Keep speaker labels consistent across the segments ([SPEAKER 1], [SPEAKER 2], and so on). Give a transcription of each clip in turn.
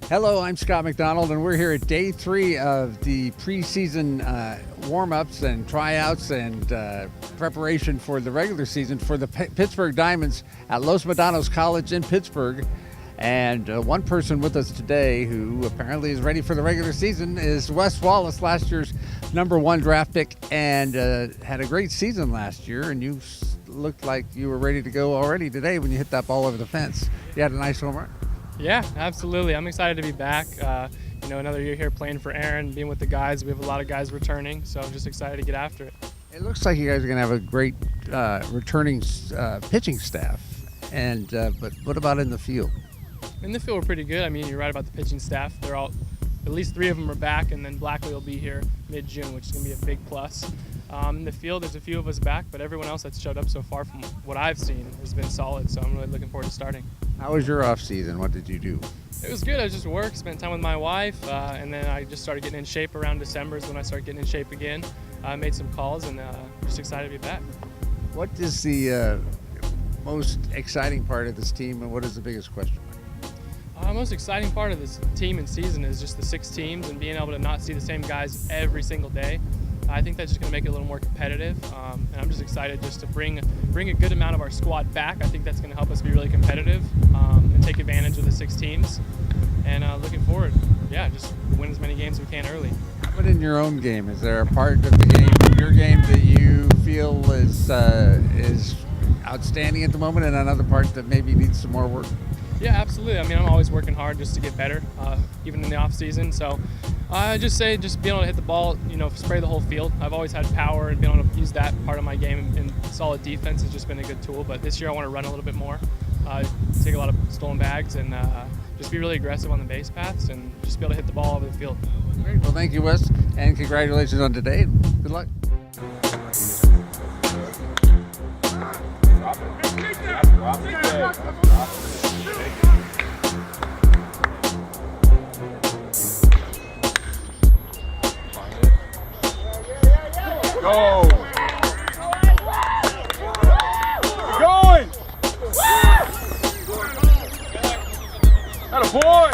[SPEAKER 1] Hello, I'm Scott McDonald, and we're here at day 3 of the preseason warm-ups and tryouts and preparation for the regular season for the Pittsburgh Diamonds at Los Medanos College in Pittsburgh. And one person with us today who apparently is ready for the regular season is Wes Wallace, last year's #1 draft pick, and had a great season last year. And you looked like you were ready to go already today when you hit that ball over the fence. You had a nice home run.
[SPEAKER 2] Yeah, absolutely. I'm excited to be back. Another year here playing for Aaron, being with the guys. We have a lot of guys returning, so I'm just excited to get after it.
[SPEAKER 1] It looks like you guys are going to have a great returning pitching staff. And but what about in the field?
[SPEAKER 2] In the field, we're pretty good. I mean, you're right about the pitching staff. They're all, at least 3 of them are back, and then Blackley will be here mid-June, which is going to be a big plus. In the field, there's a few of us back, but everyone else that's showed up so far from what I've seen has been solid, so I'm really looking forward to starting.
[SPEAKER 1] How was your off season? What did you do?
[SPEAKER 2] It was good. I just worked, spent time with my wife, and then I just started getting in shape around December is when I started getting in shape again. I made some calls, and just excited to be back.
[SPEAKER 1] What is the most exciting part of this team, and what is the biggest question mark?
[SPEAKER 2] The most exciting part of this team and season is just the 6 teams and being able to not see the same guys every single day. I think that's just going to make it a little more competitive, and I'm just excited just to bring a good amount of our squad back. I think that's going to help us be really competitive and take advantage of the 6 teams. And looking forward, just win as many games as we can early.
[SPEAKER 1] But in your own game, is there a part of the game, your game, that you feel is outstanding at the moment, and another part that maybe needs some more work?
[SPEAKER 2] Yeah, absolutely. I mean, I'm always working hard just to get better, even in the off season. So I just say being able to hit the ball, spray the whole field. I've always had power, and being able to use that part of my game, and solid defense has just been a good tool. But this year I want to run a little bit more, take a lot of stolen bags, and just be really aggressive on the base paths, and just be able to hit the ball over the field.
[SPEAKER 1] Great. Well, thank you, Wes, and congratulations on today. Good luck.
[SPEAKER 3] Go! Going! Atta boy!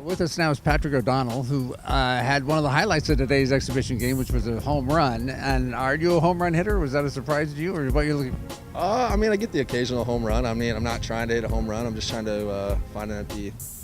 [SPEAKER 1] With us now is Patrick O'Donnell, who had one of the highlights of today's exhibition game, which was a home run. And are you a home run hitter? Was that a surprise to you, or what you're looking for?
[SPEAKER 4] I get the occasional home run. I'm not trying to hit a home run. I'm just trying to find an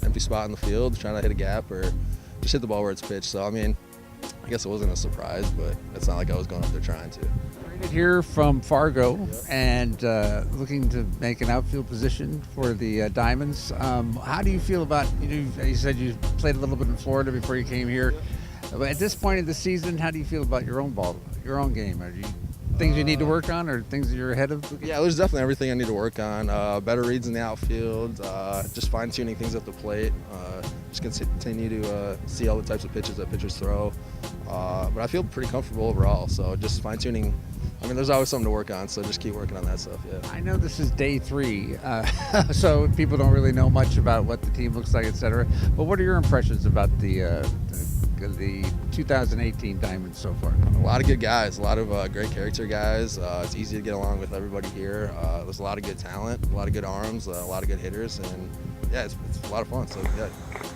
[SPEAKER 4] empty spot in the field, trying to hit a gap or just hit the ball where it's pitched. So, I guess it wasn't a surprise, but it's not like I was going up there trying to.
[SPEAKER 1] Here from Fargo, and looking to make an outfield position for the Diamonds. How do you feel about, you said you played a little bit in Florida before you came here. But at this point in the season, how do you feel about your own game? Are you things you need to work on, or things that you're ahead of?
[SPEAKER 4] Yeah, there's definitely everything I need to work on. Better reads in the outfield, just fine-tuning things at the plate, just continue to see all the types of pitches that pitchers throw. But I feel pretty comfortable overall, so just fine-tuning. There's always something to work on, so just keep working on that stuff, yeah.
[SPEAKER 1] I know this is day 3, so people don't really know much about what the team looks like, etc. But what are your impressions about the 2018 Diamonds so far?
[SPEAKER 4] A lot of good guys, a lot of great character guys. It's easy to get along with everybody here. There's a lot of good talent, a lot of good arms, a lot of good hitters, and it's a lot of fun, so yeah.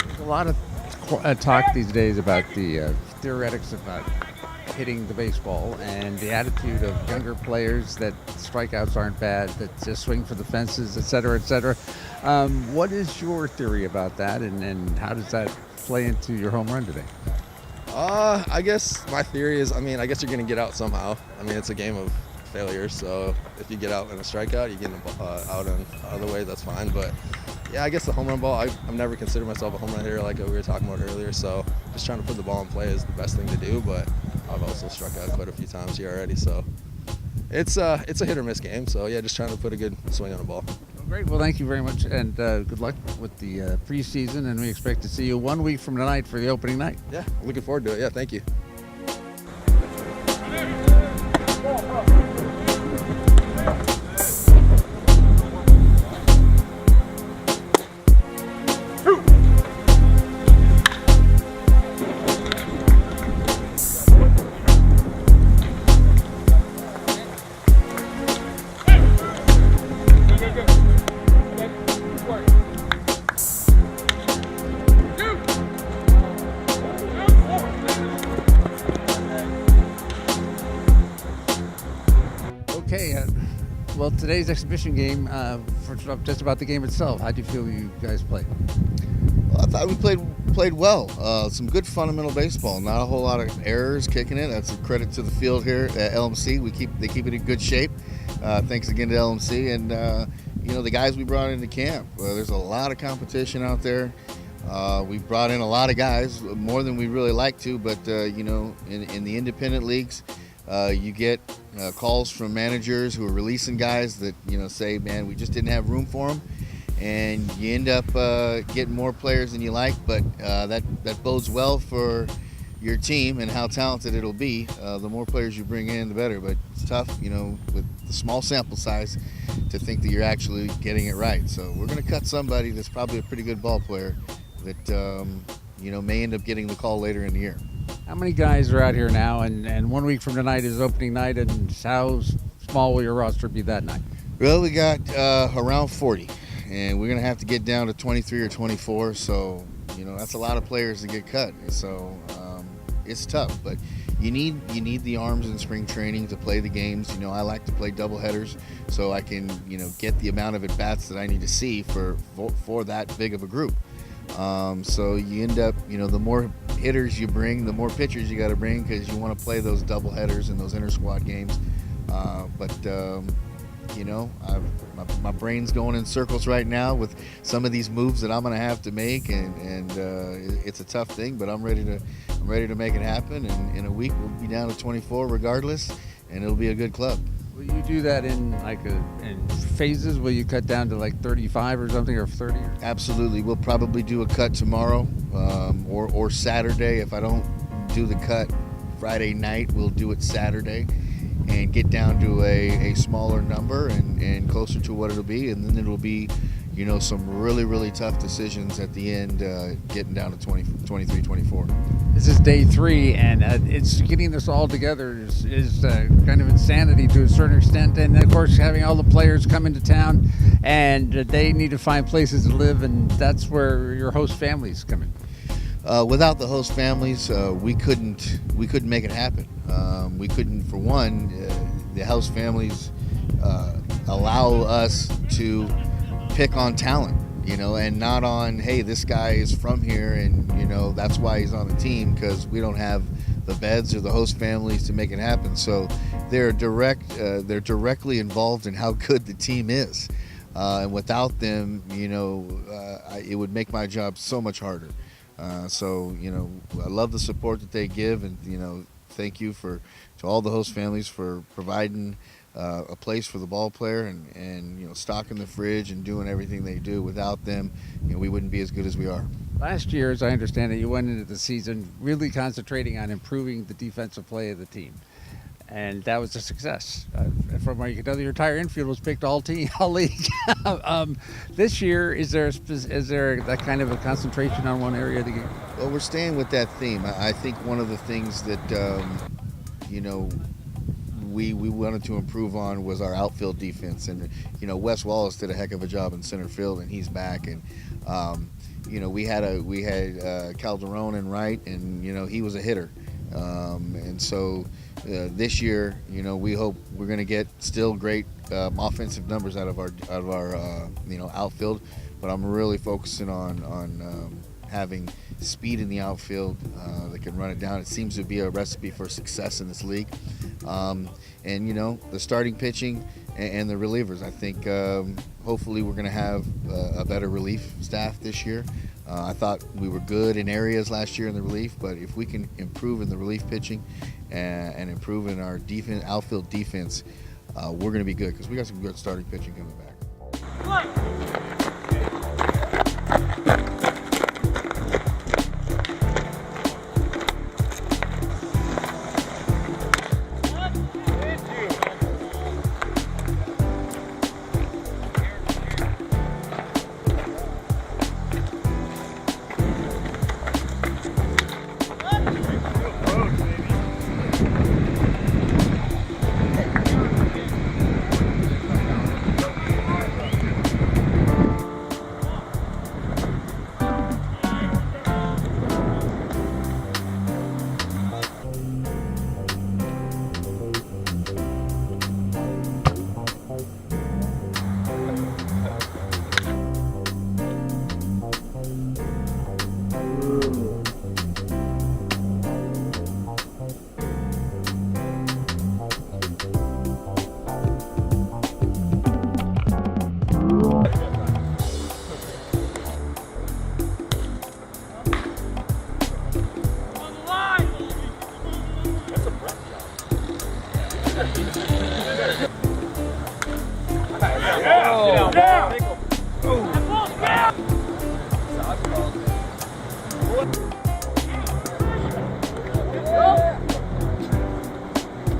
[SPEAKER 1] There's a lot of talk these days about the theoretics about hitting the baseball and the attitude of younger players that strikeouts aren't bad, that just swing for the fences, et cetera, et cetera. What is your theory about that, and how does that play into your home run today?
[SPEAKER 4] I guess my theory is, I guess you're going to get out somehow. It's a game of failures, so if you get out in a strikeout, you get out in other way, that's fine. But yeah, I guess the home run ball, I've never considered myself a home run hitter like we were talking about earlier, so just trying to put the ball in play is the best thing to do, but I've also struck out quite a few times here already, so it's a hit or miss game. So yeah, just trying to put a good swing on the ball.
[SPEAKER 1] Great. Well, thank you very much, and good luck with the preseason. And we expect to see you 1 week from tonight for the opening night.
[SPEAKER 4] Yeah, looking forward to it. Yeah, thank you.
[SPEAKER 1] Okay. Well, today's exhibition game, for just about the game itself, how do you feel you guys played?
[SPEAKER 5] Well, I thought we played well. Some good fundamental baseball. Not a whole lot of errors kicking it. That's a credit to the field here at LMC. They keep it in good shape. Thanks again to LMC and the guys we brought into camp. There's a lot of competition out there. We brought in a lot of guys, more than we really like to. But in the independent leagues, you get calls from managers who are releasing guys that say, man, we just didn't have room for them. And you end up getting more players than you like, but that bodes well for your team and how talented it'll be. The more players you bring in, the better. But it's tough, with the small sample size, to think that you're actually getting it right. So we're going to cut somebody that's probably a pretty good ball player that may end up getting the call later in the year.
[SPEAKER 1] How many guys are out here now? And 1 week from tonight is opening night, and how small will your roster be that night?
[SPEAKER 5] Well, we got around 40. And we're going to have to get down to 23 or 24, so that's a lot of players to get cut. So it's tough, but you need the arms in spring training to play the games. I like to play double headers so I can get the amount of at bats that I need to see for that big of a group. So you end up the more hitters you bring, the more pitchers you got to bring, because you want to play those double headers and those inter squad games. My brain's going in circles right now with some of these moves that I'm going to have to make, and it's a tough thing, but I'm ready to make it happen. And in a week we'll be down to 24 regardless, and it'll be a good club.
[SPEAKER 1] Will you do that in in phases? Will you cut down to like 35 or something, or 30?
[SPEAKER 5] Absolutely. We'll probably do a cut tomorrow, or Saturday. If I don't do the cut Friday night, we'll do it Saturday and get down to a smaller number and closer to what it'll be, and then it'll be some really, really tough decisions at the end, getting down to 23, 24.
[SPEAKER 1] This is day 3, and it's getting this all together is kind of insanity to a certain extent. And of course, having all the players come into town, and they need to find places to live, and that's where your host families come in.
[SPEAKER 5] Without the host families, we couldn't make it happen. We couldn't, for one, the host families allow us to pick on talent, and not on, hey, this guy is from here and that's why he's on the team, because we don't have the beds or the host families to make it happen. So they're directly involved in how good the team is, and without them, it would make my job so much harder. So I love the support that they give, and thank you to all the host families for providing a place for the ball player and stocking the fridge and doing everything they do. Without them, we wouldn't be as good as we are.
[SPEAKER 1] Last year, as I understand it, you went into the season really concentrating on improving the defensive play of the team, and that was a success. From what you can tell, your entire infield was picked all league. This year, is there that kind of a concentration on one area of the game?
[SPEAKER 5] Well, we're staying with that theme. I think one of the things that we wanted to improve on was our outfield defense, and Wes Wallace did a heck of a job in center field, and he's back, and we had Calderon in right, and he was a hitter, and so this year we hope we're going to get still great offensive numbers out of our outfield, but I'm really focusing on having speed in the outfield that can run it down. It seems to be a recipe for success in this league. And the starting pitching and the relievers, I think hopefully we're going to have a better relief staff this year. I thought we were good in areas last year in the relief, but if we can improve in the relief pitching and improve in our outfield defense, we're going to be good, because we got some good starting pitching coming back.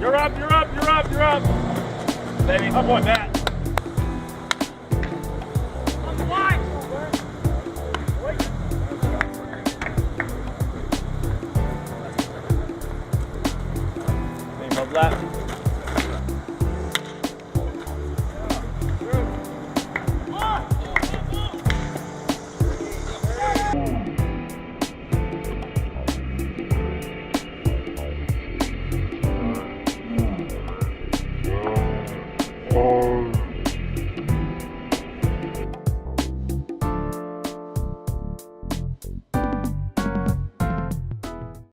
[SPEAKER 3] You're up, you're up, you're up, you're up. Baby, up on that. On the line. Name of left.